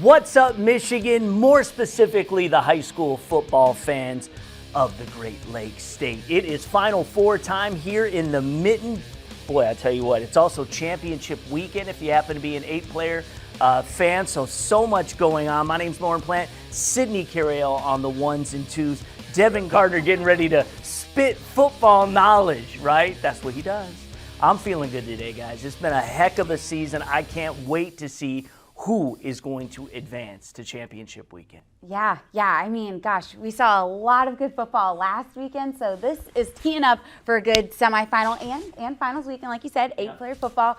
What's up, Michigan? More specifically, the high school football fans of the Great Lakes State. It is Final Four time here in the Mitten. Boy, I tell you what, it's also championship weekend if you happen to be an 8-player fan. So much going on. My name's Lorne Plant. Sydney Cariel on the ones and twos. Devin Gardner getting ready to spit football knowledge, right? That's what he does. I'm feeling good today, guys. It's been a heck of a season. I can't wait to see who is going to advance to championship weekend. Yeah. I mean, gosh, we saw a lot of good football last weekend, so this is teeing up for a good semifinal and finals weekend. Like you said, 8-player football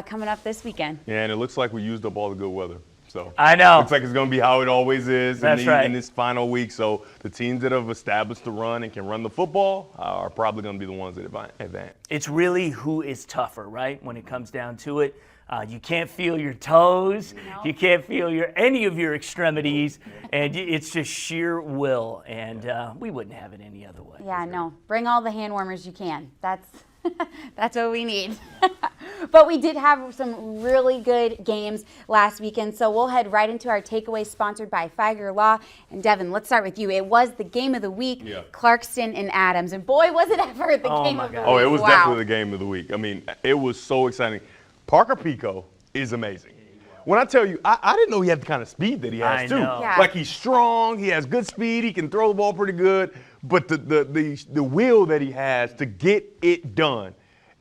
coming up this weekend. Yeah, and it looks like we used up all the good weather. So I know. Looks like it's going to be how it always is in this final week. So the teams that have established the run and can run the football are probably going to be the ones that advance. It's really who is tougher, right, when it comes down to it. You can't feel your toes. No. You can't feel any of your extremities. And it's just sheer will. And we wouldn't have it any other way. Yeah, no. Bring all the hand warmers you can. That's what we need. But we did have some really good games last weekend. So we'll head right into our takeaway sponsored by Figer Law. And Devin, let's start with you. It was the game of the week, Clarkston and Adams. And boy, was it ever the game of the week. Oh, it was definitely the game of the week. I mean, it was so exciting. Parker Pico is amazing. When I tell you, I didn't know he had the kind of speed that he has, too. Yeah. Like, he's strong, he has good speed, he can throw the ball pretty good, but the will that he has to get it done,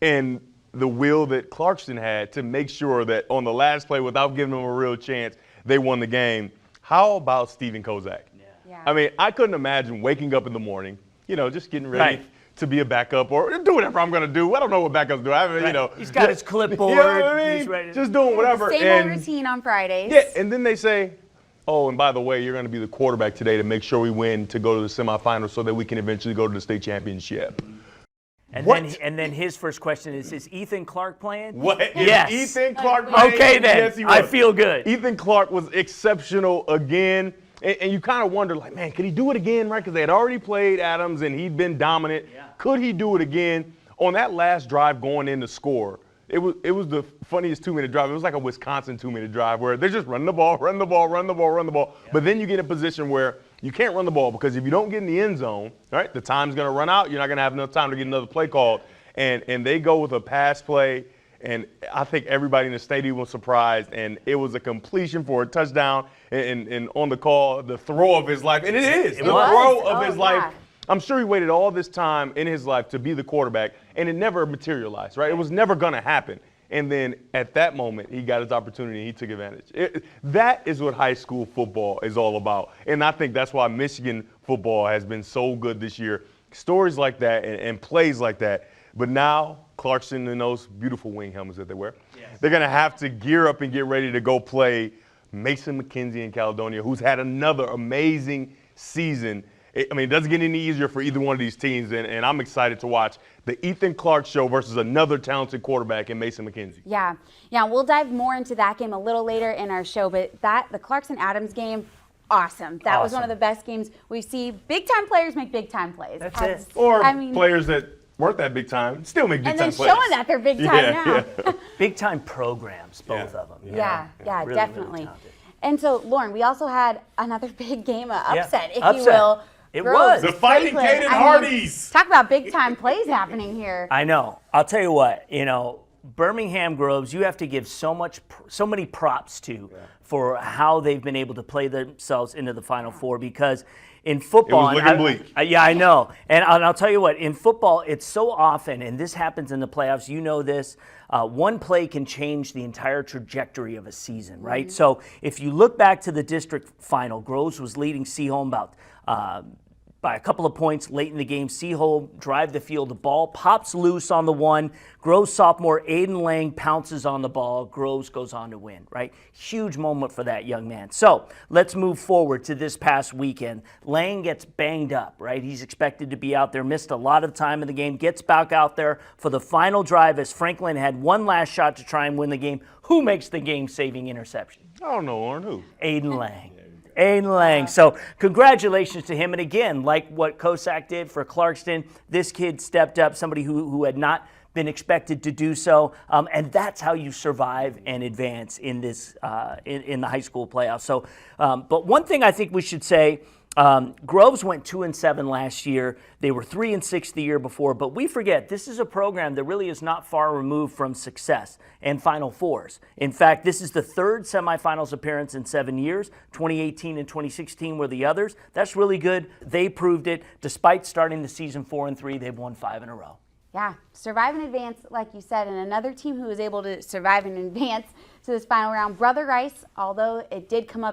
and the will that Clarkston had to make sure that on the last play, without giving them a real chance, they won the game. How about Stephen Kozak? Yeah. I mean, I couldn't imagine waking up in the morning, just getting ready to be a backup or do whatever I'm going to do. I don't know what backups do. He's got his clipboard. You know what I mean? He's ready just doing whatever. Same old routine on Fridays. Yeah, and then they say, oh, and by the way, you're going to be the quarterback today to make sure we win to go to the semifinals so that we can eventually go to the state championship. And then his first question is Ethan Clark playing? What? Yes. Is Ethan Clark playing? Okay, then. Yes, he was. I feel good. Ethan Clark was exceptional again. And you kind of wonder, like, man, could he do it again, right? Because they had already played Adams and he'd been dominant. Yeah. Could he do it again? On that last drive going in to score, it was the funniest 2-minute drive. It was like a Wisconsin 2-minute drive where they're just running the ball. Yeah. But then you get in a position where you can't run the ball because if you don't get in the end zone, right, the time's going to run out. You're not going to have enough time to get another play called. And they go with a pass play. And I think everybody in the stadium was surprised, and it was a completion for a touchdown, and on the call, the throw of his life. And it is the throw of his life. I'm sure he waited all this time in his life to be the quarterback, and it never materialized, right? It was never going to happen. And then at that moment, he got his opportunity, and he took advantage. That is what high school football is all about. And I think that's why Michigan football has been so good this year. Stories like that and plays like that. But now, Clarkston and those beautiful wing helmets that they wear, they're going to have to gear up and get ready to go play Mason McKenzie in Caledonia, who's had another amazing season. I mean, it doesn't get any easier for either one of these teams, and I'm excited to watch the Ethan Clark show versus another talented quarterback in Mason McKenzie. Yeah, we'll dive more into that game a little later in our show, but the Clarkston-Adams game, awesome. That was one of the best games we see. Big-time players make big-time plays. That's it. Or players that weren't that big time, still make big time plays. And then showing that they're big time now. Yeah. Big time programs, both of them. Yeah, really, definitely. Really and so, Lorne, we also had another big game, upset, if upset. you will. It was. The Fighting Caden Hardys. Talk about big time plays happening here. I know. I'll tell you what, Birmingham Groves, you have to give so many props to for how they've been able to play themselves into the Final Four because in football, it was looking bleak. Yeah, I know. And I'll tell you what, in football, it's so often, and this happens in the playoffs, you know this, one play can change the entire trajectory of a season, right? So if you look back to the district final, Groves was leading Seaholm by a couple of points late in the game. Seaholm drive the field. The ball pops loose on the one. Groves sophomore Aiden Lang pounces on the ball. Groves goes on to win, right? Huge moment for that young man. So let's move forward to this past weekend. Lang gets banged up, right? He's expected to be out there, missed a lot of time in the game, gets back out there for the final drive as Franklin had one last shot to try and win the game. Who makes the game-saving interception? I don't know, Lauren. Who? Aiden Lang. Aiden Lang. So congratulations to him. And again, like what Kozak did for Clarkston, this kid stepped up, somebody who had not been expected to do so, and that's how you survive and advance in this in the high school playoffs. So, but one thing I think we should say. Groves went 2-7 last year. They were 3-6 the year before, but we forget this is a program that really is not far removed from success and Final Fours. In fact, this is the third semifinals appearance in 7 years. 2018 and 2016 were the others. That's really good. They proved it. Despite starting the season 4-3, they've won 5 in a row. Yeah, survive and advance, like you said, and another team who was able to survive and advance to this final round, Brother Rice, although they did come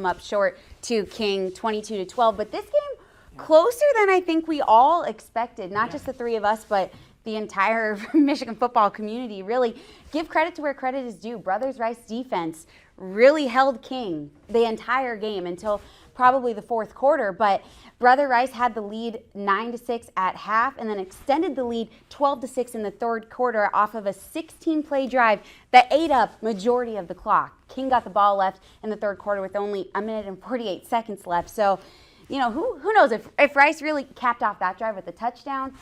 up short to King 22-12, but this game closer than I think we all expected, not just the three of us, but the entire Michigan football community. Really give credit to where credit is due. Brothers Rice defense really held King the entire game until probably the fourth quarter, but Brother Rice had the lead 9-6 at half and then extended the lead 12-6 in the third quarter off of a 16-play drive that ate up majority of the clock. King got the ball left in the third quarter with only 1 minute and 48 seconds left. So, you know, who knows if Rice really capped off that drive with a touchdown,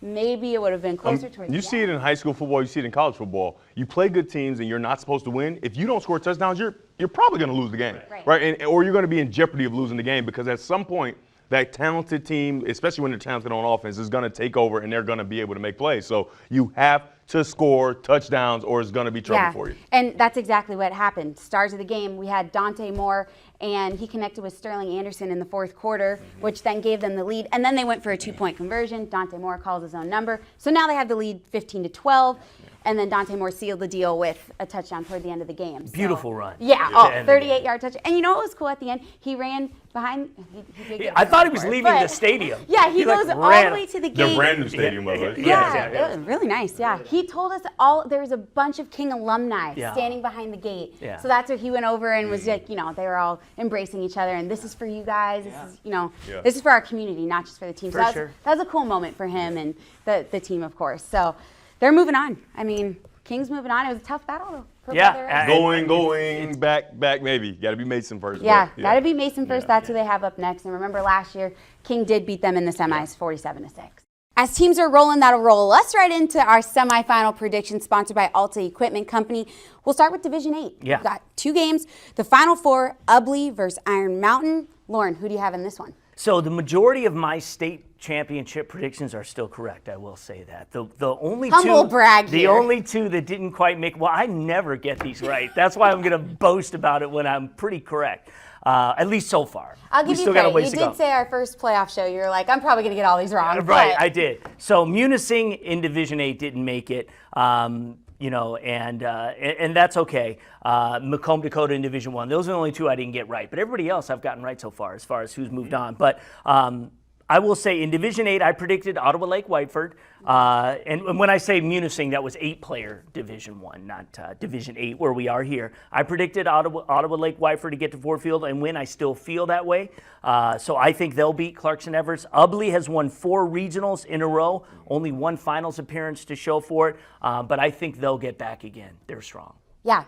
maybe it would have been closer towards the end. You see it in high school football, you see it in college football. You play good teams and you're not supposed to win. If you don't score touchdowns, you're probably going to lose the game, right? Or you're going to be in jeopardy of losing the game because at some point that talented team, especially when they're talented on offense, is going to take over and they're going to be able to make plays. So you have to score touchdowns or it's going to be trouble for you. And that's exactly what happened. Stars of the game, we had Dante Moore, and he connected with Sterling Anderson in the fourth quarter, which then gave them the lead. And then they went for a 2-point conversion. Dante Moore calls his own number. So now they have the lead 15-12. And then Dante Moore sealed the deal with a touchdown toward the end of the game. Beautiful run. Yeah, 38-yard touchdown. And you know what was cool at the end? He ran behind. I thought he was leaving the stadium. Yeah, he goes all the way to the gate. The brand new stadium, by the way. Yeah, it was really nice. Yeah, he told us there was a bunch of King alumni standing behind the gate. Yeah. So that's where he went over and was like, you know, they were all embracing each other. And this is for you guys. This is, you know, this is for our community, not just for the team. So that was a cool moment for him and the team, of course. So they're moving on. I mean, King's moving on. It was a tough battle for going back, maybe. Got to be Mason first. Yeah, got to be Mason first. That's who they have up next. And remember last year, King did beat them in the semis 47-6. As teams are rolling, that'll roll us right into our semifinal predictions sponsored by Alta Equipment Company. We'll start with Division 8. Yeah. We've got 2 games. The Final Four, Ubley versus Iron Mountain. Lorne, who do you have in this one? So the majority of my state championship predictions are still correct. I will say that. The only Humble two, brag the here. only two that didn't quite make. Well, I never get these right. That's why I'm going to boast about it when I'm pretty correct. At least so far. I'll give you credit. You did say our first playoff show, you were like, I'm probably going to get all these wrong. Right, I did. So Munising in Division 8 didn't make it. You know, and that's okay. Macomb, Dakota in Division 1. Those are the only two I didn't get right. But everybody else I've gotten right so far as who's moved on. But I will say in Division 8, I predicted Ottawa Lake Whiteford. And when I say Munising, that was 8-player Division 1, not Division 8 where we are here. I predicted Ottawa Lake Whiteford to get to Ford Field and win. I still feel that way. So I think they'll beat Clarkston Everest. Ubley has won 4 regionals in a row, only 1 finals appearance to show for it. But I think they'll get back again. They're strong. Yeah.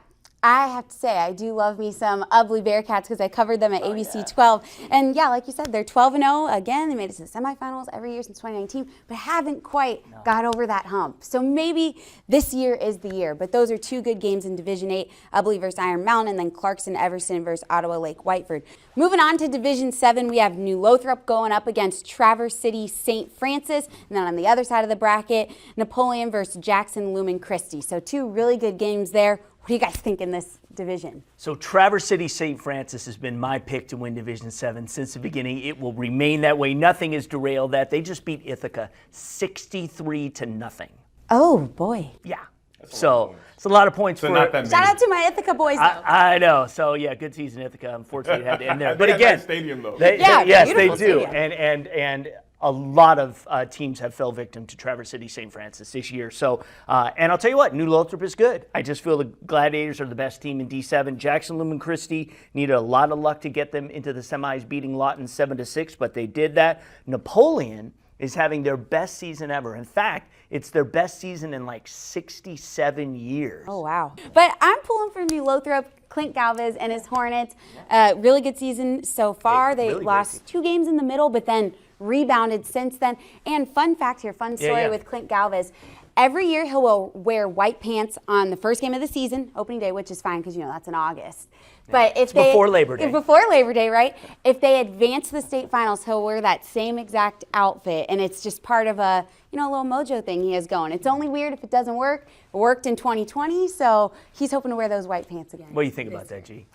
I have to say, I do love me some Ubley Bearcats because I covered them at ABC 12. And yeah, like you said, they're 12-0. Again, they made it to the semifinals every year since 2019, but haven't quite got over that hump. So maybe this year is the year. But those are 2 good games in Division 8, Ubley versus Iron Mountain, and then Clarkston Everson versus Ottawa Lake Whiteford. Moving on to Division 7, we have New Lothrop going up against Traverse City St. Francis. And then on the other side of the bracket, Napoleon versus Jackson Lumen Christi. So 2 really good games there. What do you guys think in this division? So Traverse City St. Francis has been my pick to win Division 7 since the beginning. It will remain that way. Nothing has derailed that. They just beat Ithaca 63-0. Oh, boy. Yeah. So it's a lot of points for not that many. Shout out to my Ithaca boys, though. I know. So, yeah, good season, Ithaca. Unfortunately, it had to end there. But They again, have that stadium, though. yes, they do. Stadium. And a lot of teams have fell victim to Traverse City St. Francis this year. So, and I'll tell you what, New Lothrop is good. I just feel the Gladiators are the best team in D7. Jackson Lumen Christi needed a lot of luck to get them into the semis, beating Lawton 7-6, but they did that. Napoleon is having their best season ever. In fact, it's their best season in like 67 years. Oh, wow. But I'm pulling for New Lothrop. Clint Galvez and his Hornets. Really good season so far. They really lost 2 games in the middle, but then rebounded since then. And fun fact here, fun story with Clint Galvez. Every year he'll wear white pants on the first game of the season, opening day, which is fine because, that's in August. But if before Labor Day. Before Labor Day, right? If they advance to the state finals, he'll wear that same exact outfit, and it's just part of a little mojo thing he has going. It's only weird if it doesn't work. It worked in 2020, so he's hoping to wear those white pants again. What do you think about that, G?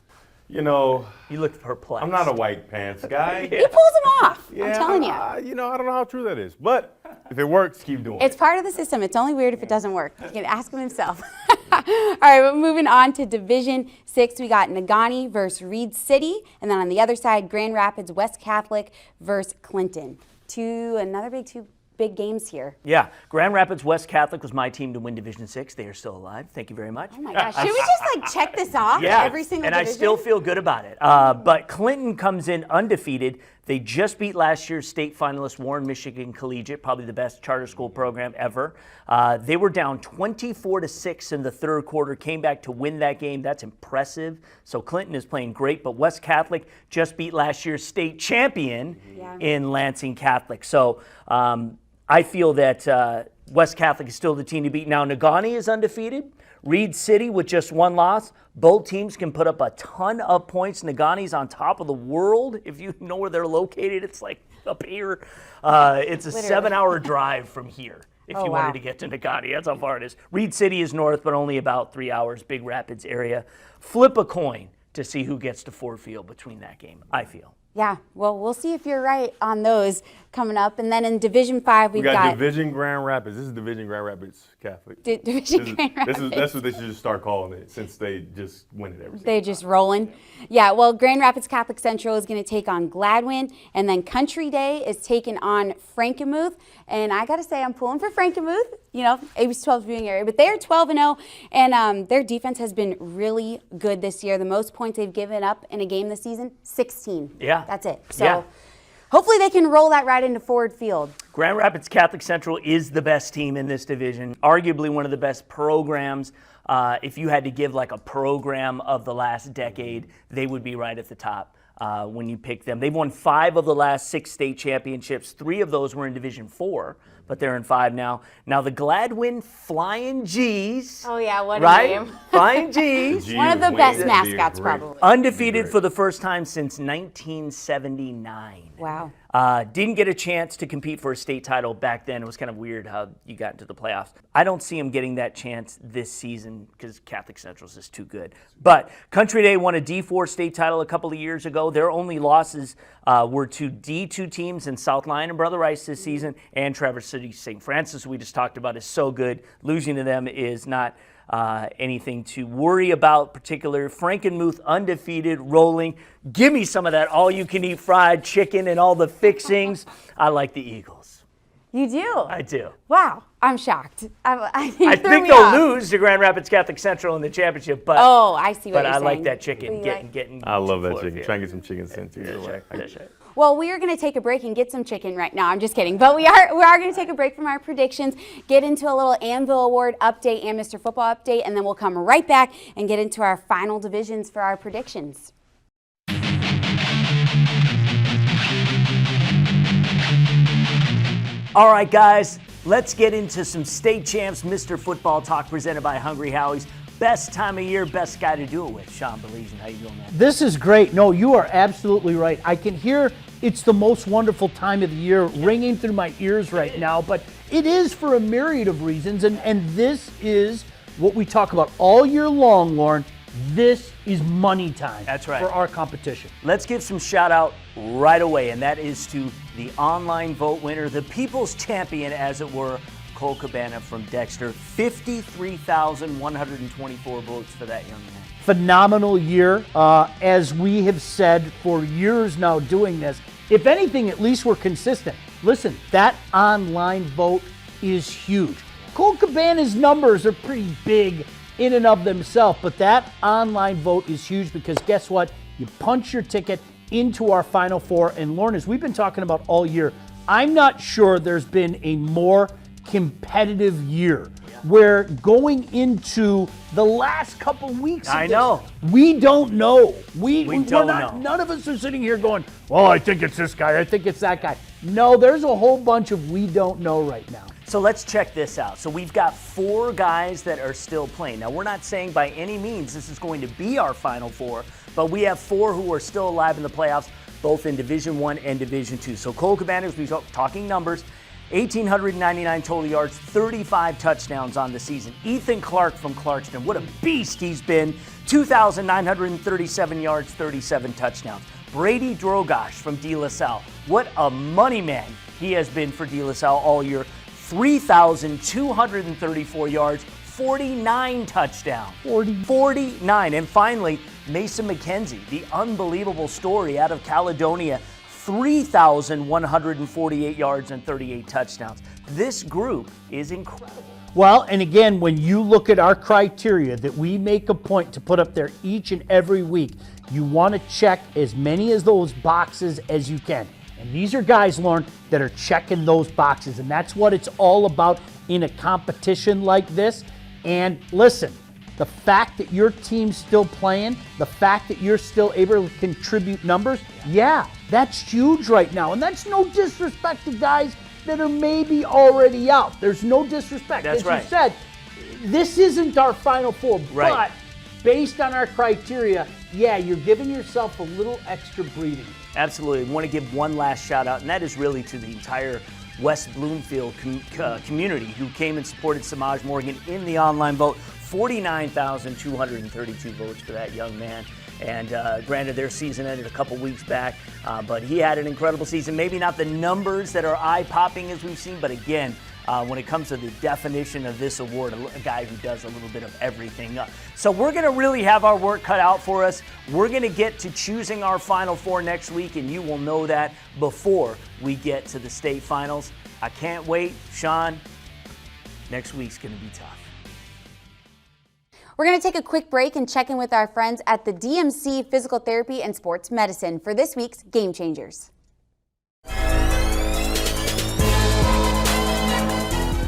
You know, You look perplexed. I'm not a white pants guy. He pulls them off. Yeah, I'm telling you. I don't know how true that is, but if it works, keep doing It's it. part of the system. It's only weird if it doesn't work. You can ask him himself. All right, but moving on to Division 6, we got Negaunee versus Reed City, and then on the other side, Grand Rapids West Catholic versus Clinton. Two big games here. Yeah, Grand Rapids West Catholic was my team to win Division 6. They are still alive. Thank you very much. Oh my gosh, should we just check this off every single and division? I still feel good about it. But Clinton comes in undefeated. They just beat last year's state finalist Warren Michigan Collegiate, probably the best charter school program ever. They were down 24-6 in the third quarter, came back to win that game. That's impressive. So Clinton is playing great, but West Catholic just beat last year's state champion in Lansing Catholic. So I feel that West Catholic is still the team to beat. Now, Negaunee is undefeated. Reed City with just one loss. Both teams can put up a ton of points. Negaunee's on top of the world. If you know where they're located, it's like up here. It's a 7-hour drive from here if you wanted to get to Negaunee. That's how far it is. Reed City is north, but only about 3 hours. Big Rapids area. Flip a coin to see who gets to Ford Field between that game, I feel. Yeah, well, we'll see if you're right on those coming up. And then in Division 5, We got Division Grand Rapids. This is Division Grand Rapids Catholic. Division Grand Rapids. That's what they should just start calling it since they just win it every They just rolling. Yeah, well, Grand Rapids Catholic Central is going to take on Gladwin, and then Country Day is taking on Frankenmuth. And I got to say, I'm pulling for Frankenmuth. ABC 12 viewing area, but they are 12-0, and their defense has been really good this year. The most points they've given up in a game this season, 16. Yeah. That's it. So hopefully they can roll that right into Ford Field. Grand Rapids Catholic Central is the best team in this division, arguably one of the best programs. If you had to give like a program of the last decade, they would be right at the top when you pick them. They've won 5 of the last 6 state championships. 3 of those were in Division 4, but they're in 5 now. Now the Gladwin Flying G's. Oh yeah, what a right? name. Flying G's. One of the best mascots probably. Undefeated for the first time since 1979. Wow. Didn't get a chance to compete for a state title back then. It was kind of weird how you got into the playoffs. I don't see them getting that chance this season because Catholic Central's is too good. But Country Day won a D4 state title a couple of years ago. Their only losses were to D2 teams in South Lyon and Brother Rice this season, and Traverse City St. Francis, we just talked about, is so good. Losing to them is not anything to worry about. Particular Frankenmuth undefeated, rolling. Give me some of that all-you-can-eat fried chicken and all the fixings. I like the Eagles. You do? I do. Wow, I'm shocked. I think they'll lose to Grand Rapids Catholic Central in the championship, but I see what you're saying. But I like that chicken. Getting. I love that chicken. Try and get some chicken sent to you. That's right. Well, we are going to take a break and get some chicken right now. I'm just kidding. But we are going to take a break from our predictions, get into a little Anvil Award update and Mr. Football update, and then we'll come right back and get into our final divisions for our predictions. All right, guys, let's get into some state champs Mr. Football talk presented by Hungry Howie's. Best time of year, best guy to do it with. Sean Belize, how you doing, man? This is great. No, you are absolutely right. I can hear it's the most wonderful time of the year ringing through my ears right now, but it is for a myriad of reasons, and this is what we talk about all year long, Lorne. This is money time. That's right. For our competition. Let's give some shout out right away, and that is to the online vote winner, the people's champion, as it were, Cole Cabana from Dexter. 53,124 votes for that young man. Phenomenal year. As we have said for years now doing this, if anything, at least we're consistent. Listen, that online vote is huge. Cole Cabana's numbers are pretty big in and of themselves, but that online vote is huge because guess what? You punch your ticket into our Final Four. And Lorne, as we've been talking about all year, I'm not sure there's been a more competitive year where going into the last couple weeks I know. We don't know. We don't know. None of us are sitting here going, well, I think it's this guy, I think it's that guy. No, there's a whole bunch of we don't know right now. So let's check this out. So we've got 4 guys that are still playing. Now, we're not saying by any means this is going to be our Final Four, but we have 4 who are still alive in the playoffs, both in Division I and Division II. So Cole Cabanas, we're talking numbers, 1,899 total yards, 35 touchdowns on the season. Ethan Clark from Clarkston, what a beast he's been, 2,937 yards, 37 touchdowns. Brady Drogosh from De La Salle, what a money man he has been for De La Salle all year. 3,234 yards, 49 touchdowns. 49. And finally, Mason McKenzie, the unbelievable story out of Caledonia, 3,148 yards and 38 touchdowns. This group is incredible. Well, and again, when you look at our criteria that we make a point to put up there each and every week, you want to check as many of those boxes as you can. And these are guys, Lorne, that are checking those boxes. And that's what it's all about in a competition like this. And listen, the fact that your team's still playing, the fact that you're still able to contribute numbers, yeah, that's huge right now. And that's no disrespect to guys that are maybe already out. There's no disrespect. That's right. As you said, this isn't our Final Four, Right. but based on our criteria, yeah, you're giving yourself a little extra breathing. Absolutely. I want to give one last shout out, and that is really to the entire West Bloomfield community who came and supported Samaj Morgan in the online vote. 49,232 votes for that young man. And granted, their season ended a couple weeks back, but he had an incredible season. Maybe not the numbers that are eye-popping as we've seen, but again, when it comes to the definition of this award, a guy who does a little bit of everything. So we're going to really have our work cut out for us. We're going to get to choosing our Final Four next week, and you will know that before we get to the state finals. I can't wait. Sean, next week's going to be tough. We're going to take a quick break and check in with our friends at the DMC Physical Therapy and Sports Medicine for this week's Game Changers.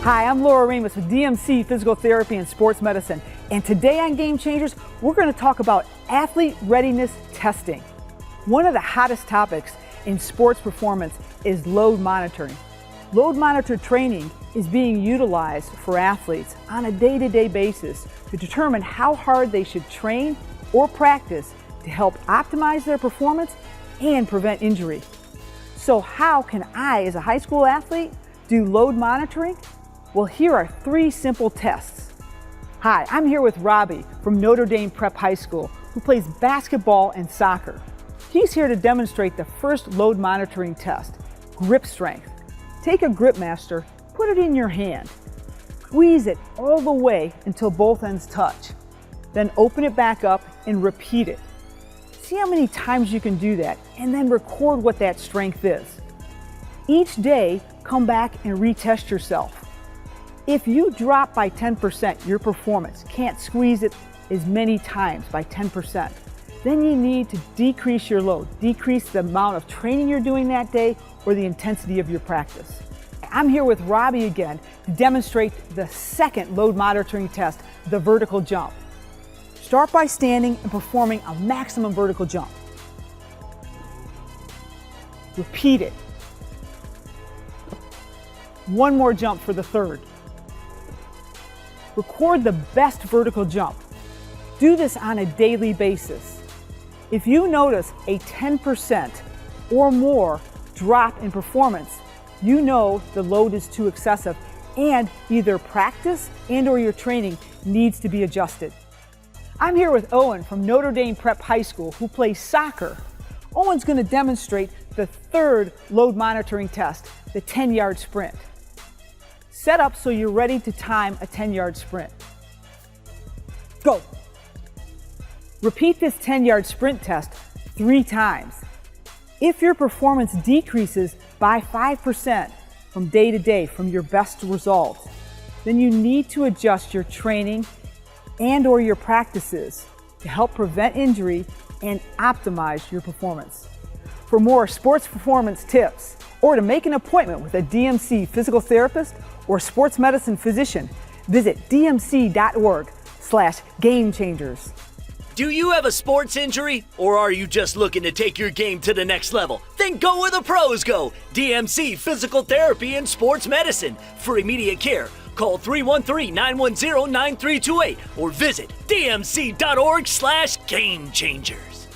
Hi, I'm Laura Remus with DMC Physical Therapy and Sports Medicine, and today on Game Changers, we're going to talk about athlete readiness testing. One of the hottest topics in sports performance is load monitoring. Load monitored training is being utilized for athletes on a day-to-day basis to determine how hard they should train or practice to help optimize their performance and prevent injury. So how can I, as a high school athlete, do load monitoring? Well, here are 3 simple tests. Hi, I'm here with Robbie from Notre Dame Prep High School, who plays basketball and soccer. He's here to demonstrate the first load monitoring test, grip strength. Take a grip master, put it in your hand. Squeeze it all the way until both ends touch. Then open it back up and repeat it. See how many times you can do that, and then record what that strength is. Each day, come back and retest yourself. If you drop by 10% your performance, can't squeeze it as many times by 10%, then you need to decrease your load, decrease the amount of training you're doing that day or the intensity of your practice. I'm here with Robbie again to demonstrate the second load monitoring test, the vertical jump. Start by standing and performing a maximum vertical jump. Repeat it. One more jump for the third. Record the best vertical jump. Do this on a daily basis. If you notice a 10% or more drop in performance, you know the load is too excessive and either practice and or your training needs to be adjusted. I'm here with Owen from Notre Dame Prep High School who plays soccer. Owen's going to demonstrate the third load monitoring test, the 10-yard sprint. Set up so you're ready to time a 10-yard sprint. Go. Repeat this 10-yard sprint test 3 times. If your performance decreases by 5% from day to day from your best results, then you need to adjust your training and or your practices to help prevent injury and optimize your performance. For more sports performance tips or to make an appointment with a DMC physical therapist or sports medicine physician, visit dmc.org/gamechangers. Do you have a sports injury, or are you just looking to take your game to the next level? Then go where the pros go. DMC Physical Therapy and Sports Medicine. For immediate care, call 313-910-9328 or visit dmc.org/gamechangers.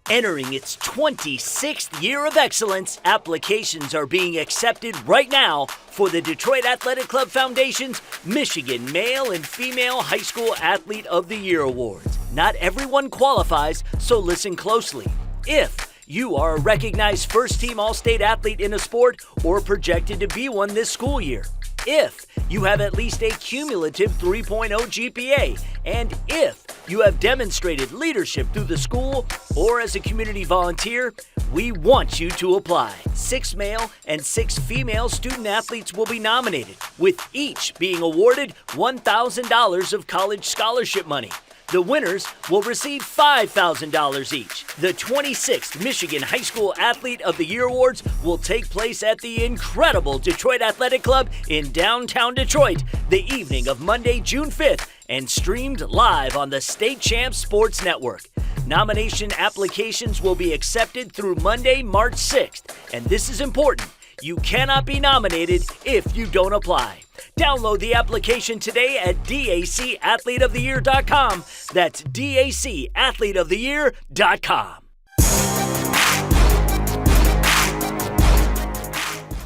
Entering its 26th year of excellence, applications are being accepted right now for the Detroit Athletic Club Foundation's Michigan Male and Female High School Athlete of the Year Awards. Not everyone qualifies, so listen closely. If you are a recognized first-team All-State athlete in a sport or projected to be one this school year, if you have at least a cumulative 3.0 GPA, and if you have demonstrated leadership through the school or as a community volunteer, we want you to apply. 6 male and 6 female student athletes will be nominated, with each being awarded $1,000 of college scholarship money. The winners will receive $5,000 each. The 26th Michigan High School Athlete of the Year Awards will take place at the incredible Detroit Athletic Club in downtown Detroit the evening of Monday, June 5th, and streamed live on the State Champs Sports Network. Nomination applications will be accepted through Monday, March 6th, and this is important. You cannot be nominated if you don't apply. Download the application today at dacathleteoftheyear.com. That's dacathleteoftheyear.com.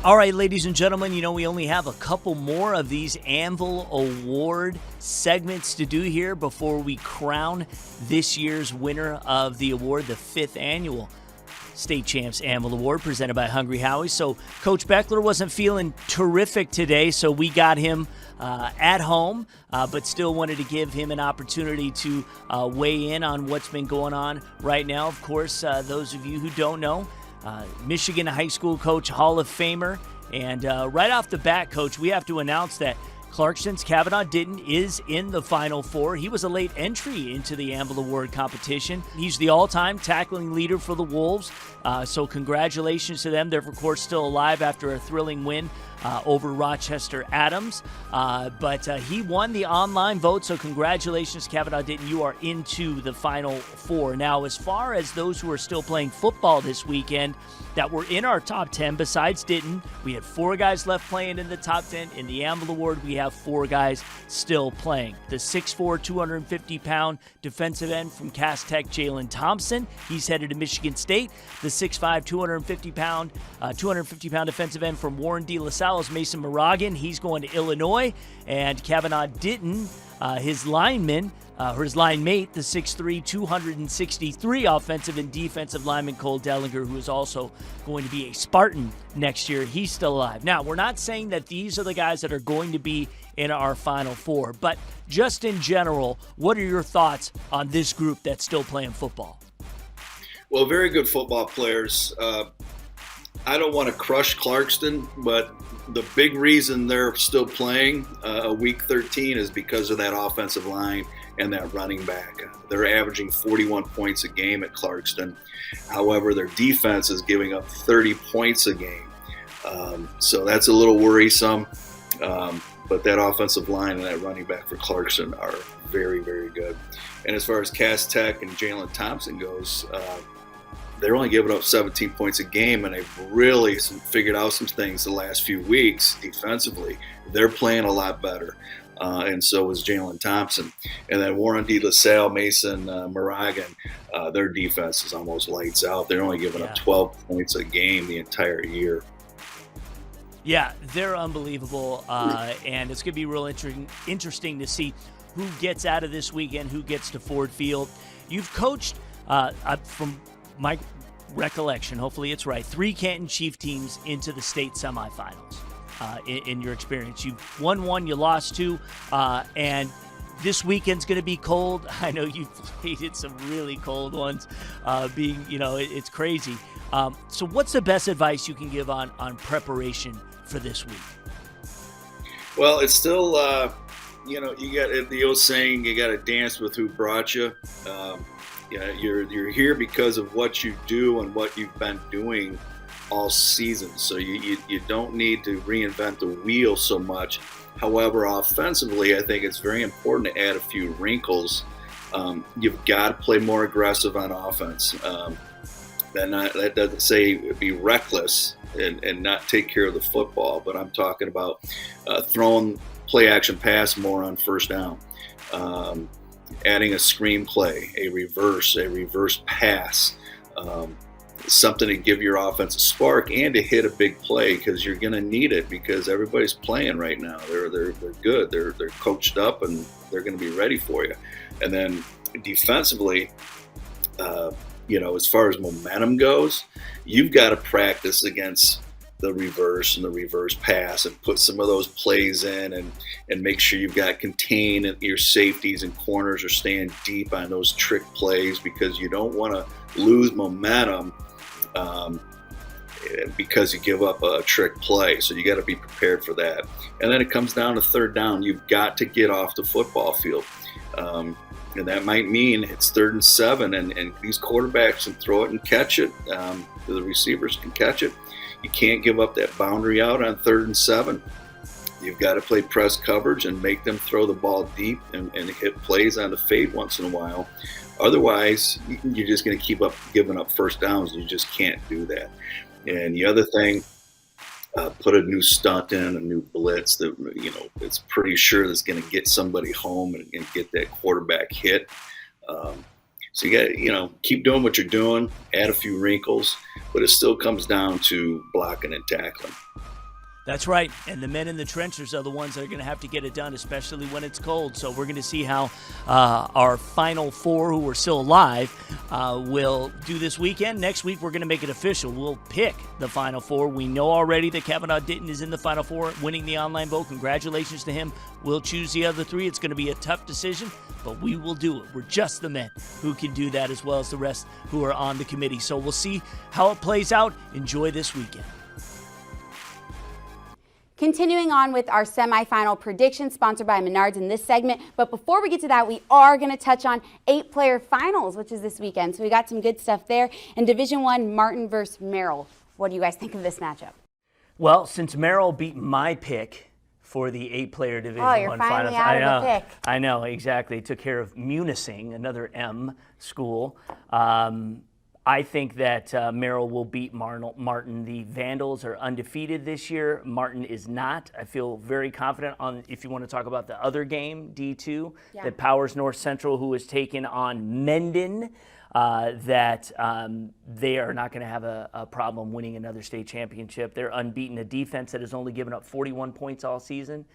All right, ladies and gentlemen, we only have a couple more of these Anvil Award segments to do here before we crown this year's winner of the award, the 5th annual State Champs Anvil Award presented by Hungry Howie's. So Coach Beckler wasn't feeling terrific today, so we got him at home, but still wanted to give him an opportunity to weigh in on what's been going on right now. Of course, those of you who don't know, Michigan high school coach, Hall of Famer, and right off the bat, Coach, we have to announce that Clarkston's Kavanaugh Ditton is in the Final Four. He was a late entry into the Anvil Award competition. He's the all-time tackling leader for the Wolves, so congratulations to them. They're, of course, still alive after a thrilling win over Rochester Adams, but he won the online vote, so congratulations, Kavanaugh Ditton. You are into the Final Four. Now, as far as those who are still playing football this weekend that were in our top 10, besides Ditton, we had 4 guys left playing in the top 10. In the Anvil Award, we have 4 guys still playing. The 6'4", 250-pound defensive end from Cass Tech, Jalen Thompson. He's headed to Michigan State. The 6'5", 250-pound defensive end from Warren De La Salle, Mason Moragan. He's going to Illinois. And Kavanaugh Ditton, his linemate, the 6'3", 263 offensive and defensive lineman Cole Dellinger, who is also going to be a Spartan next year. He's still alive. Now, we're not saying that these are the guys that are going to be in our Final Four, but just in general, what are your thoughts on this group that's still playing football? Well, very good football players. I don't want to crush Clarkston, but the big reason they're still playing week 13 is because of that offensive line and that running back. They're averaging 41 points a game at Clarkston. However, their defense is giving up 30 points a game. So that's a little worrisome. But that offensive line and that running back for Clarkston are very, very good. And as far as Cass Tech and Jalen Thompson goes, they're only giving up 17 points a game, and they've really figured out some things the last few weeks defensively. They're playing a lot better, and so is Jalen Thompson. And then Warren De La Salle, Mason Moragan, their defense is almost lights out. They're only giving up 12 points a game the entire year. Yeah, they're unbelievable, and it's going to be real interesting to see who gets out of this weekend, who gets to Ford Field. You've coached, from my recollection, hopefully it's right, 3 Canton Chief teams into the state semifinals in your experience. You've won 1, you lost 2, and this weekend's going to be cold. I know you've played in some really cold ones, it's crazy. So what's the best advice you can give on preparation for this week? Well, it's still, you got the old saying, you got to dance with who brought you. You're here because of what you do and what you've been doing all season. So you don't need to reinvent the wheel so much. However, offensively, I think it's very important to add a few wrinkles You've got to play more aggressive on offense. That doesn't say be reckless and not take care of the football, but I'm talking about throwing play action pass more on first down, adding a screen play, a reverse pass, something to give your offense a spark and to hit a big play, because you're going to need it, because everybody's playing right now. They're good. They're coached up and they're going to be ready for you. And then defensively, as far as momentum goes, you've got to practice against the reverse and the reverse pass and put some of those plays in and make sure you've got contained and your safeties and corners are staying deep on those trick plays, because you don't want to lose momentum because you give up a trick play. So you got to be prepared for that. And then it comes down to third down. You've got to get off the football field. And that might mean it's 3rd and 7, and these quarterbacks can throw it and catch it. The receivers can catch it. You can't give up that boundary out on 3rd and 7. You've got to play press coverage and make them throw the ball deep and hit plays on the fade once in a while. Otherwise, you're just going to keep up giving up first downs. You just can't do that. And the other thing, put a new stunt in, a new blitz that, it's pretty sure that's going to get somebody home and get that quarterback hit. So you got to, keep doing what you're doing, add a few wrinkles, but it still comes down to blocking and tackling. That's right, and the men in the trenches are the ones that are going to have to get it done, especially when it's cold. So we're going to see how our final 4 who are still alive will do this weekend. Next week, we're going to make it official. We'll pick the final 4. We know already that Kavanaugh Ditton is in the final 4, winning the online vote. Congratulations to him. We'll choose the other 3. It's going to be a tough decision, but we will do it. We're just the men who can do that, as well as the rest who are on the committee. So we'll see how it plays out. Enjoy this weekend. Continuing on with our semifinal predictions, sponsored by Menards in this segment. But before we get to that, we are going to touch on 8-player finals, which is this weekend. So we got some good stuff there. In Division I, Martin versus Merrill. What do you guys think of this matchup? Well, since Merrill beat my pick for the 8-player Division I you're finals, finally out of the pick. I know, exactly. Took care of Munising, another M school. I think that Merrill will beat Martin. The Vandals are undefeated this year. Martin is not. I feel very confident on, if you want to talk about the other game, D2, that Powers North Central, who has taken on Mendon, that they are not going to have a problem winning another state championship. They're unbeaten. A defense that has only given up 41 points all season.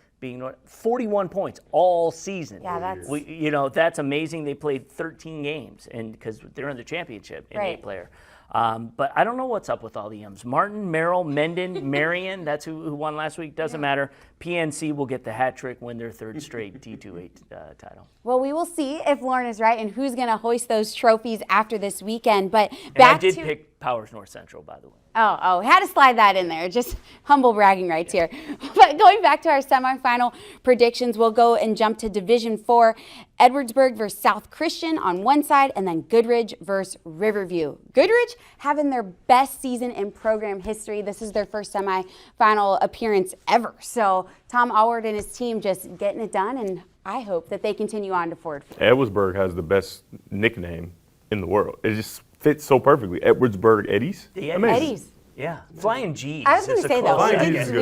41 points all season. Yeah, that's that's amazing. They played 13 games, and because they're in the championship in 8-player. But I don't know what's up with all the M's. Martin, Merrill, Mendon, Marion, that's who won last week. Doesn't matter. PNC will get the hat trick, win their 3rd straight D2A title. Well, we will see if Lorne is right and who's going to hoist those trophies after this weekend. But I did pick Powers North Central, by the way. Oh, had to slide that in there. Just humble bragging rights here. But going back to our semifinal predictions, we'll go and jump to Division 4. Edwardsburg versus South Christian on one side, and then Goodridge versus Riverview. Goodridge having their best season in program history. This is their first semifinal appearance ever. So Tom Allward and his team just getting it done, and I hope that they continue on to Ford Field. Edwardsburg has the best nickname in the world. It just fits so perfectly. Edwardsburg Eddies. The Eddies. Yeah, Flying G's. I was going to say, though, we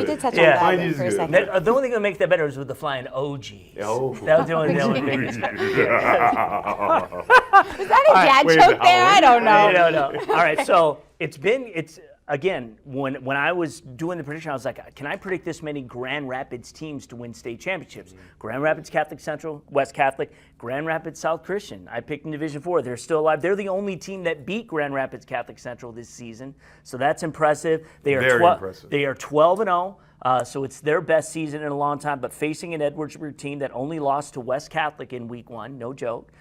did touch on that for a second. The only thing that makes that better is with the Flying OGs. Oh. That was the only thing that would make it better. Is that a dad joke there? I don't know. No. All right, so it's again, when I was doing the prediction, I was like, can I predict this many Grand Rapids teams to win state championships? Grand Rapids Catholic Central, West Catholic, Grand Rapids South Christian. I picked in Division 4. They're still alive. They're the only team that beat Grand Rapids Catholic Central this season, so that's impressive. They are Very impressive. They are 12-0. So it's their best season in a long time, but facing an Edwardsburg team that only lost to West Catholic in week 1, no joke.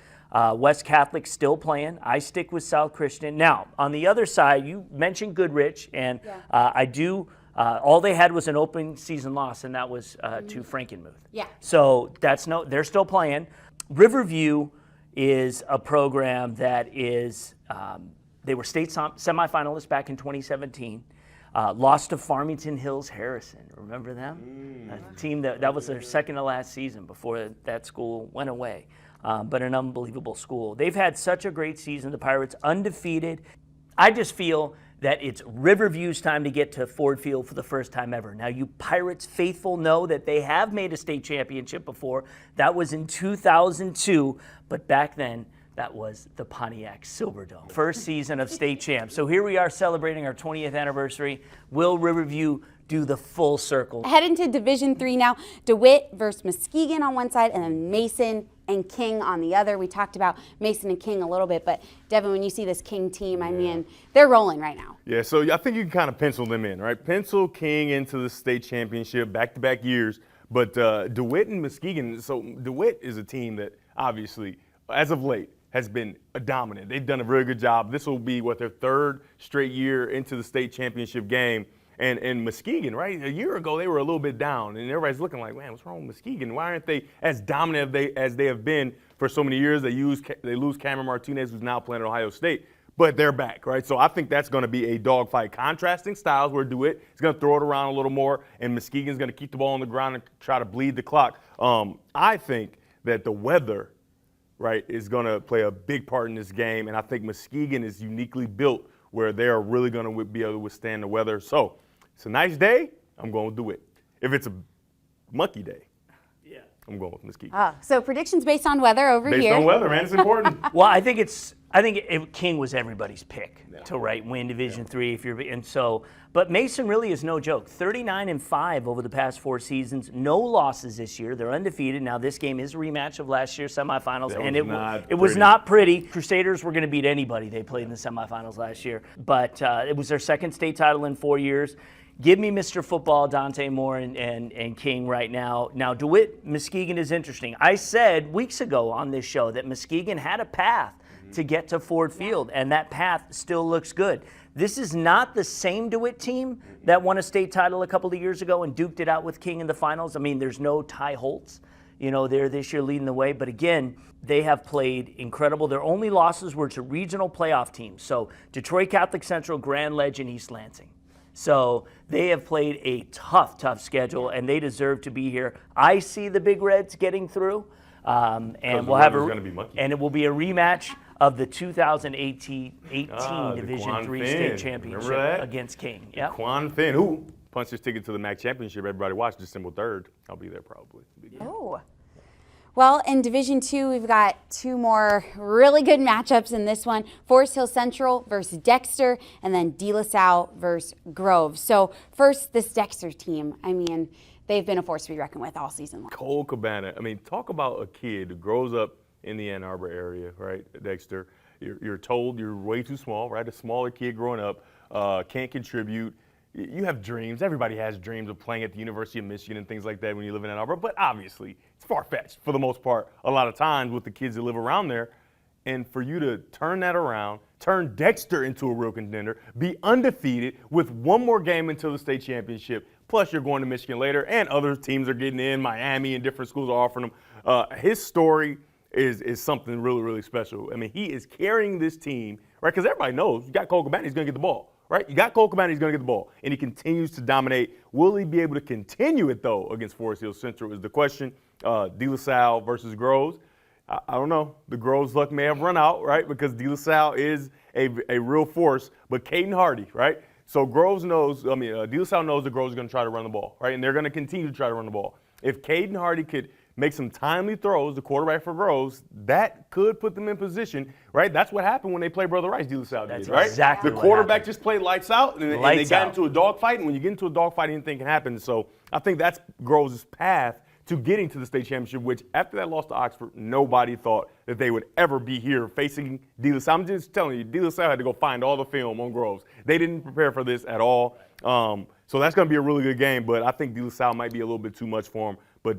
West Catholic still playing. I stick with South Christian. Now, on the other side, you mentioned Goodrich, and I do. All they had was an open season loss, and that was to Frankenmuth. Yeah. So they're still playing. Riverview is a program that is. They were state semifinalists back in 2017. Lost to Farmington Hills Harrison. Remember them? A team that was their second to last season before that school went away. but an unbelievable school. They've had such a great season, the Pirates, undefeated. I just feel that it's Riverview's time to get to Ford Field for the first time ever. Now, you Pirates faithful know that they have made a state championship before. That was in 2002, but back then, that was the Pontiac Silverdome. First season of state champs. So here we are celebrating our 20th anniversary. Will Riverview do the full circle? Head into Division III now. DeWitt versus Muskegon on one side, and then Mason and King on the other. We talked about Mason and King a little bit, but Devin, when you see this King team, I mean, they're rolling right now. Yeah, so I think you can kind of pencil them in, right? Pencil King into the state championship, back-to-back years. But DeWitt and Muskegon, so DeWitt is a team that obviously, as of late, has been dominant. They've done a very good job. This will be, their third straight year into the state championship game. And Muskegon, right, a year ago they were a little bit down, and everybody's looking like, man, what's wrong with Muskegon? Why aren't they as dominant as they have been for so many years? They lose Cameron Martinez, who's now playing at Ohio State, but they're back, right? So I think that's going to be a dogfight. Contrasting styles where DeWitt is going to throw it around a little more, and Muskegon's going to keep the ball on the ground and try to bleed the clock. I think that the weather, right, is going to play a big part in this game, and I think Muskegon is uniquely built where they are really going to be able to withstand the weather. So it's a nice day, I'm going to do it. If it's a mucky day, I'm going with Muskegon. So predictions based on weather over here. Based on weather, man, it's important. Well, I think King was everybody's pick to win Division III. But Mason really is no joke. 39-5 over the past 4 seasons, no losses this year. They're undefeated. Now this game is a rematch of last year's semifinals, and it was not pretty. Crusaders were going to beat anybody they played in the semifinals last year, but it was their second state title in 4 years. Give me Mr. Football, Dante Moore, and King right now. Now, DeWitt, Muskegon is interesting. I said weeks ago on this show that Muskegon had a path to get to Ford Field, and that path still looks good. This is not the same DeWitt team that won a state title a couple of years ago and duked it out with King in the finals. I mean, there's no Ty Holtz, there this year leading the way. But again, they have played incredible. Their only losses were to regional playoff teams. So Detroit Catholic Central, Grand Ledge, and East Lansing. So they have played a tough schedule, and they deserve to be here. I see the Big Reds getting through, and it will be a rematch of the 2018 Division III state championship against King. Yep. Quan Finn, who punched his ticket to the MAC championship. Everybody watched December 3rd. I'll be there probably. Oh. Well, in Division II, we've got 2 more really good matchups in this one. Forest Hill Central versus Dexter, and then De La Salle versus Grove. So first, this Dexter team, I mean, they've been a force to be reckoned with all season long. Cole Cabana, I mean, talk about a kid who grows up in the Ann Arbor area, right, Dexter. You're told you're way too small, right? A smaller kid growing up, can't contribute. You have dreams. Everybody has dreams of playing at the University of Michigan and things like that when you live in Ann Arbor. But obviously, it's far-fetched for the most part a lot of times with the kids that live around there. And for you to turn that around, turn Dexter into a real contender, be undefeated with 1 more game until the state championship, plus you're going to Michigan later, and other teams are getting in, Miami and different schools are offering them. His story is something really, really special. I mean, he is carrying this team, right? Because everybody knows you got Cole Cabana, he's going to get the ball. Right? You got Cole Cabana, he's going to get the ball. And he continues to dominate. Will he be able to continue it, though, against Forest Hill Central is the question. De La Salle versus Groves. I don't know. The Groves' luck may have run out, right? Because De La Salle is a real force. But Caden Hardy, right? So Groves knows, De La Salle knows the Groves are going to try to run the ball, right? And they're going to continue to try to run the ball. If Caden Hardy could make some timely throws, the quarterback for Groves, that could put them in position, right? That's what happened when they played Brother Rice, De La Salle did, right? Exactly. The quarterback just played lights out, and they got into a dogfight, and when you get into a dogfight, anything can happen. So I think that's Groves' path to getting to the state championship, which after that loss to Oxford, nobody thought that they would ever be here facing De La Salle. I'm just telling you, De La Salle had to go find all the film on Groves. They didn't prepare for this at all. So that's going to be a really good game, but I think De La Salle might be a little bit too much for him. But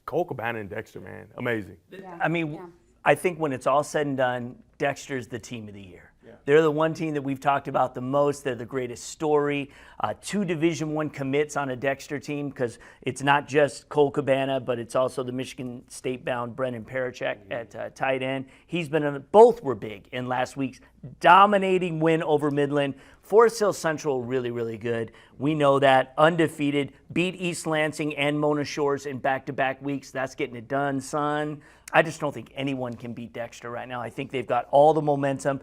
Cole Cabana and Dexter, man, amazing. I mean, I think when it's all said and done, Dexter's the team of the year. They're the one team that we've talked about the most. They're the greatest story. 2 Division I commits on a Dexter team, because it's not just Cole Cabana, but it's also the Michigan State-bound Brennan Parachek at tight end. He's been both were big in last week's dominating win over Midland. Forest Hill Central really, really good. We know that. Undefeated. Beat East Lansing and Mona Shores in back-to-back weeks. That's getting it done, son. I just don't think anyone can beat Dexter right now. I think they've got all the momentum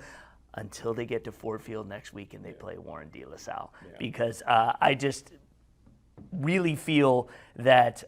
until they get to Ford Field next week and they play Warren De La Salle. Because I just really feel that,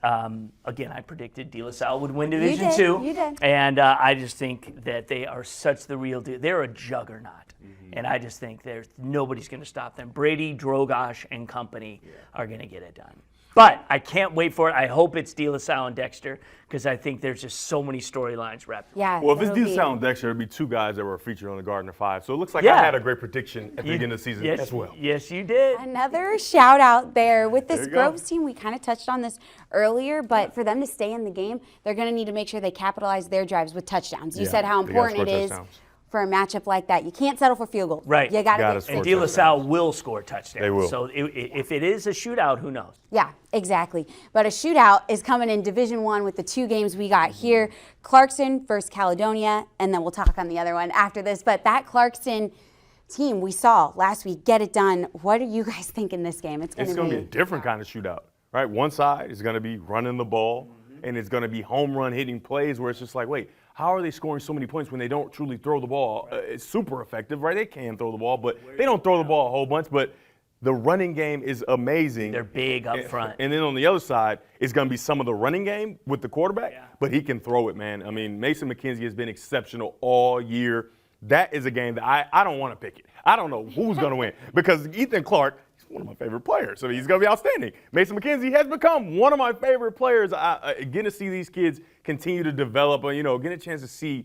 again, I predicted De La Salle would win Division II. You did. And I just think that they are such the real deal. They're a juggernaut. And I just think nobody's going to stop them. Brady, Drogosh, and company are going to get it done. But I can't wait for it. I hope it's De La Salle and Dexter, because I think there's just so many storylines wrapped. Yeah. Well, if it's it'll De La be- Salle and Dexter, it'd be 2 guys that were featured on the Gardner 5. So it looks like Yeah. I had a great prediction at the beginning of the season as well. Yes, you did. Another shout out there with this There you Groves go. team. We kind of touched on this earlier, but for them to stay in the game, they're going to need to make sure they capitalize their drives with touchdowns. You Yeah, said how they gotta important it score is touchdowns. for a matchup like that. You can't settle for field goals. Right. You got Gotta to score And De La touchdowns. Salle will score touchdowns. They will. So if it is a shootout, who knows? Yeah, exactly. But a shootout is coming in Division I with the 2 games we got here. Clarkston versus Caledonia, and then we'll talk on the other one after this. But that Clarkston team we saw last week get it done. What do you guys think in this game? It's going It's to going to be a different kind of shootout, right? One side is going to be running the ball, and it's going to be home run hitting plays where it's just like, wait, how are they scoring so many points when they don't truly throw the ball? It's super effective, right? They can throw the ball, but they don't throw the ball a whole bunch. But the running game is amazing. They're big up front. And then on the other side, it's going to be some of the running game with the quarterback, but he can throw it, man. I mean, Mason McKenzie has been exceptional all year. That is a game that I don't want to pick it. I don't know who's going to win, because Ethan Clark is one of my favorite players. So he's going to be outstanding. Mason McKenzie has become one of my favorite players. Getting to see these kids continue to develop, getting a chance to see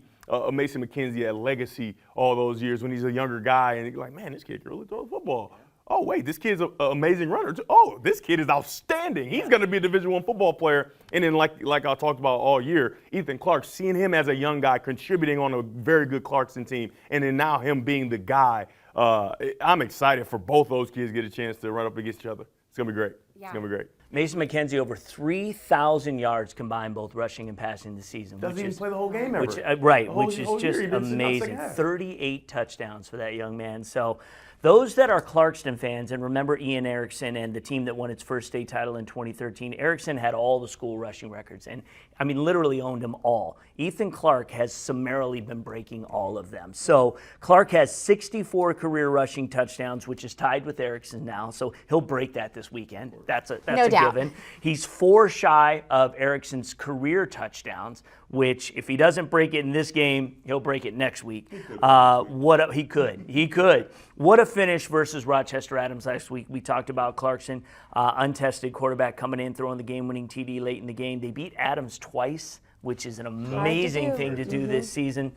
Mason McKenzie at Legacy all those years when he's a younger guy, and you're like, man, this kid can really throw the football. Oh, wait, this kid's an amazing runner. Oh, this kid is outstanding. He's going to be a Division I football player. And then like I talked about all year, Ethan Clark, seeing him as a young guy contributing on a very good Clarkston team, and then now him being the guy, I'm excited for both those kids to get a chance to run up against each other. It's going to be great. Yeah. It's going to be great. Mason McKenzie over 3,000 yards combined, both rushing and passing this season. Doesn't which even is, play the whole game ever. Which, The which is whole year, just he been sitting out amazing. second half. 38 touchdowns for that young man. So those that are Clarkston fans, and remember Ian Erickson and the team that won its first state title in 2013, Erickson had all the school rushing records, and I mean literally owned them all. Ethan Clark has summarily been breaking all of them. So Clark has 64 career rushing touchdowns, which is tied with Erickson now, so he'll break that this weekend. That's a No doubt. given. He's 4 shy of Erickson's career touchdowns, which if he doesn't break it in this game, he'll break it next week. He could. What a finish versus Rochester Adams last week. We talked about Clarkson, untested quarterback coming in, throwing the game-winning TD late in the game. They beat Adams twice, which is an amazing thing to do this season.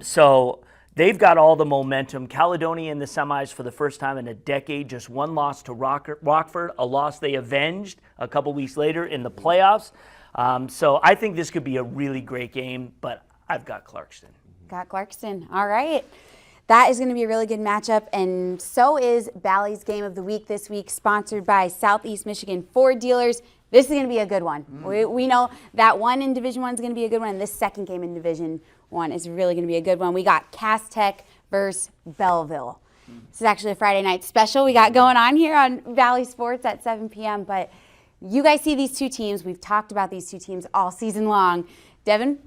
So they've got all the momentum. Caledonia in the semis for the first time in a decade, just 1 loss to Rockford, a loss they avenged a couple weeks later in the playoffs. So I think this could be a really great game, but I've got Clarkston. Got Clarkston. All right. That is going to be a really good matchup, and so is Bally's Game of the Week this week, sponsored by Southeast Michigan Ford Dealers. This is going to be a good one. We know that one in Division I is going to be a good one, and this second game in Division I is really going to be a good one. We got Cass Tech versus Belleville. This is actually a Friday night special we got going on here on Valley Sports at 7 p.m., but you guys see these 2 teams. We've talked about these 2 teams all season long. Devin,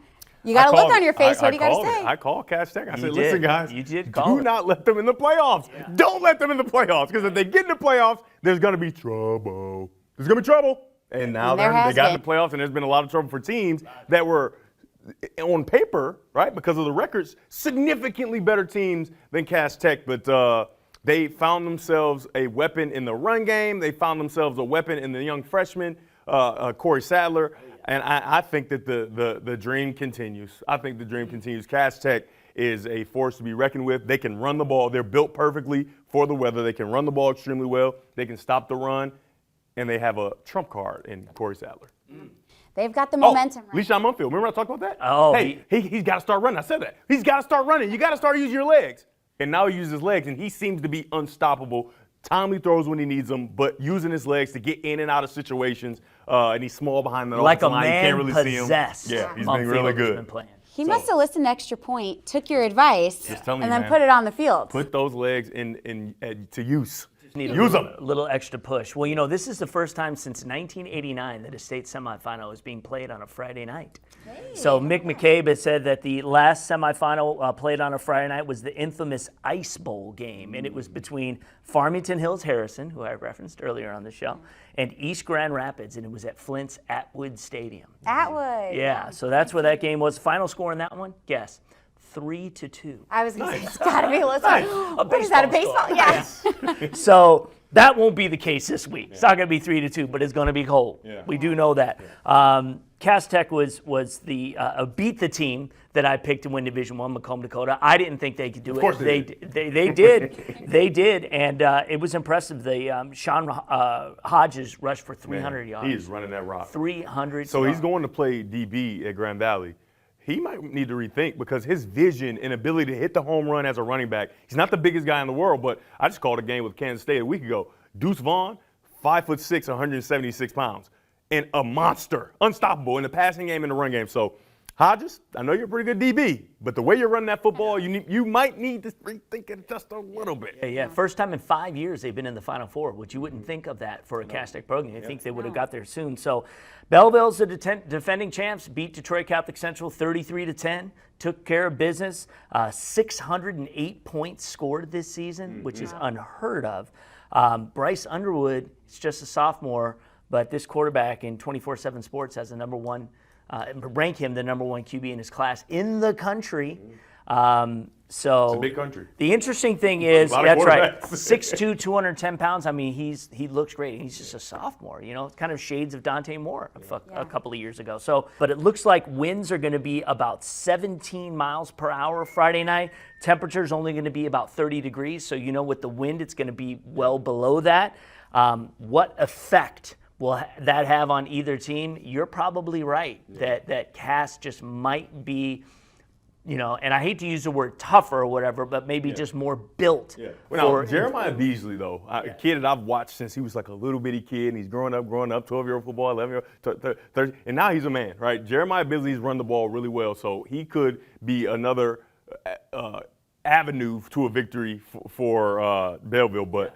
you got a look on your face. What do you got to say? I called Cass Tech. I said, did. listen, guys, You did call do it. not let them in the playoffs. Yeah. Don't let them in the playoffs, because if they get in the playoffs, there's going to be trouble. There's going to be trouble. And now they got in the playoffs, and there's been a lot of trouble for teams that were, on paper, right, because of the records, significantly better teams than Cass Tech. But they found themselves a weapon in the run game. They found themselves a weapon in the young freshman, Corey Sadler. And I think that the dream continues. I think the dream continues. Cass Tech is a force to be reckoned with. They can run the ball. They're built perfectly for the weather. They can run the ball extremely well. They can stop the run. And they have a trump card in Corey Sadler. They've got the momentum. Right? Leishan Munfield. Remember I talked about that? Oh, hey, he's got to start running. I said that. He's got to start running. You got to start using your legs. And now he uses his legs, and he seems to be unstoppable. Timely throws when he needs them, but using his legs to get in and out of situations. And he's small behind the Like a line. You can't man really see him. possessed. Yeah, he's on been field really has good. been playing. He must have listened to Extra Point, took your advice, Just telling and you, then man. put it on the field. Put those legs in to use. Need Use them. a little extra push. Well, you know, this is the first time since 1989 that a state semifinal is being played on a Friday night. So Mick McCabe has said that the last semifinal played on a Friday night was the infamous Ice Bowl game, and it was between Farmington Hills Harrison, who I referenced earlier on the show, and East Grand Rapids, and it was at Flint's Atwood Stadium. Atwood. Yeah, so that's where that game was. Final score in that one, guess, 3-2. I was going to say, it's got to be, let's go. What is that, a baseball? score. Yeah. So that won't be the case this week. It's not going to be 3-2, but it's going to be cold. Yeah. We do know that. Cass Tech was the beat the team that I picked to win Division I, Macomb, Dakota. I didn't think they could do it. Of course they did. They did, and it was impressive. Sean Hodges rushed for 300 yards. He is running that rock. 300 So yards. he's going to play DB at Grand Valley. He might need to rethink because his vision and ability to hit the home run as a running back, he's not the biggest guy in the world, but I just called a game with Kansas State a week ago. Deuce Vaughn, 5'6", 176 pounds, and a monster, unstoppable in the passing game and the run game. So, Hodges, I know you're a pretty good DB, but the way you're running that football, you might need to rethink it just a little bit. Yeah, first time in 5 years they've been in the Final Four, which you wouldn't think of that for a Cass Tech program. You think they would have got there soon. So Belleville's the defending champs, beat Detroit Catholic Central 33-10, took care of business. 608 points scored this season, which is unheard of. Bryce Underwood is just a sophomore, but this quarterback in 24/7 Sports has the number one, rank him the number one QB in his class in the country. So It's a big country. The interesting thing is, A lot of that's right, quarterbacks. 6'2", 210 pounds. I mean, he looks great. He's just a sophomore, you know, kind of shades of Dante Moore a couple of years ago. So, but it looks like winds are going to be about 17 miles per hour Friday night. Temperature's only going to be about 30 degrees. So, you know, with the wind, it's going to be well below that. What effect will that have on either team? You're probably right that Cass just might be, you know, and I hate to use the word tougher or whatever, but maybe just more built. Yeah. Well, now, Jeremiah Beasley, though, a kid that I've watched since he was like a little bitty kid, and he's growing up, 12-year-old football, 11-year-old, 30, and now he's a man, right? Jeremiah Beasley's run the ball really well, so he could be another avenue to a victory for Belleville. But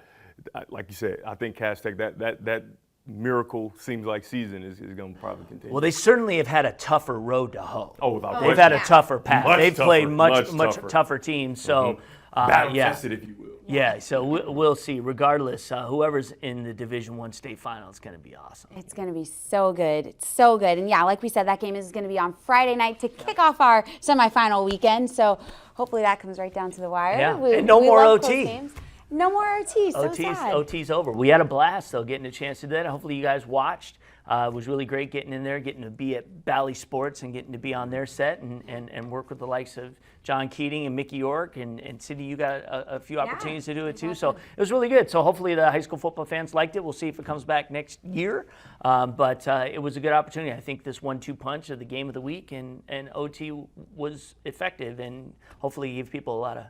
like you said, I think Cass Tech, that miracle seems like season is going to probably continue. Well, they certainly have had a tougher road to hoe. Oh, without They've question. had a tougher path. Much They've played tougher, much tougher teams. So, Battle yeah. tested, if you will. Yeah, so we'll see. Regardless, whoever's in the Division I state final is going to be awesome. It's going to be so good. It's so good. And yeah, like we said, that game is going to be on Friday night to kick off our semifinal weekend. So hopefully that comes right down to the wire. Yeah. And no more love close OT. games. No more OT. So sad. OT's over. We had a blast, though, getting a chance to do that. Hopefully you guys watched. It was really great getting in there, getting to be at Bally Sports and getting to be on their set and work with the likes of John Keating and Mickey York. And Cindy, you got a few opportunities to do it, too. So it was really good. So hopefully the high school football fans liked it. We'll see if it comes back next year. But it was a good opportunity. I think this 1-2 punch of the game of the week and OT was effective and hopefully gave people a lot of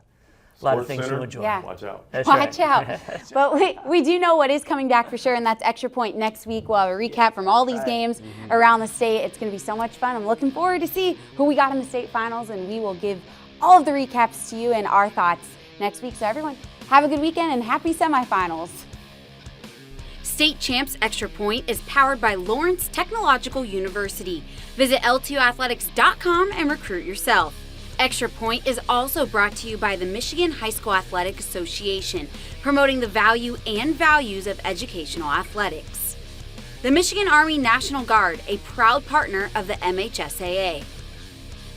things Center, to enjoy. Yeah. Watch out. That's Watch right. out. But we do know what is coming back for sure, and that's Extra Point next week. We'll have a recap from all these games around the state. It's going to be so much fun. I'm looking forward to see who we got in the state finals, and we will give all of the recaps to you and our thoughts next week. So everyone, have a good weekend and happy semifinals. State Champs Extra Point is powered by Lawrence Technological University. Visit L2athletics.com and recruit yourself. Extra Point is also brought to you by the Michigan High School Athletic Association, promoting the value and values of educational athletics. The Michigan Army National Guard, a proud partner of the MHSAA.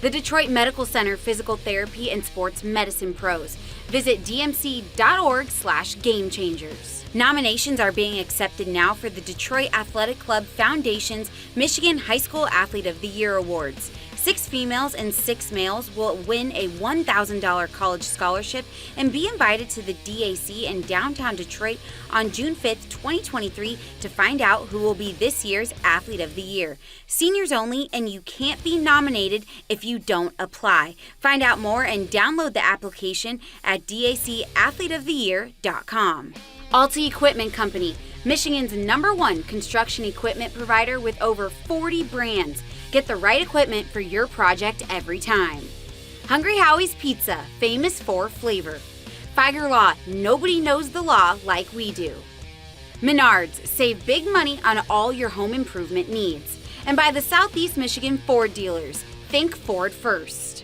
The Detroit Medical Center Physical Therapy and Sports Medicine Pros. Visit dmc.org/Gamechangers. Nominations are being accepted now for the Detroit Athletic Club Foundation's Michigan High School Athlete of the Year Awards. 6 females and 6 males will win a $1,000 college scholarship and be invited to the DAC in downtown Detroit on June 5th, 2023 to find out who will be this year's Athlete of the Year. Seniors only, and you can't be nominated if you don't apply. Find out more and download the application at dacathleteoftheyear.com. Alta Equipment Company, Michigan's #1 construction equipment provider with over 40 brands. Get the right equipment for your project every time. Hungry Howie's Pizza, famous for flavor. Feiger Law, nobody knows the law like we do. Menards, save big money on all your home improvement needs. And by the Southeast Michigan Ford dealers, think Ford first.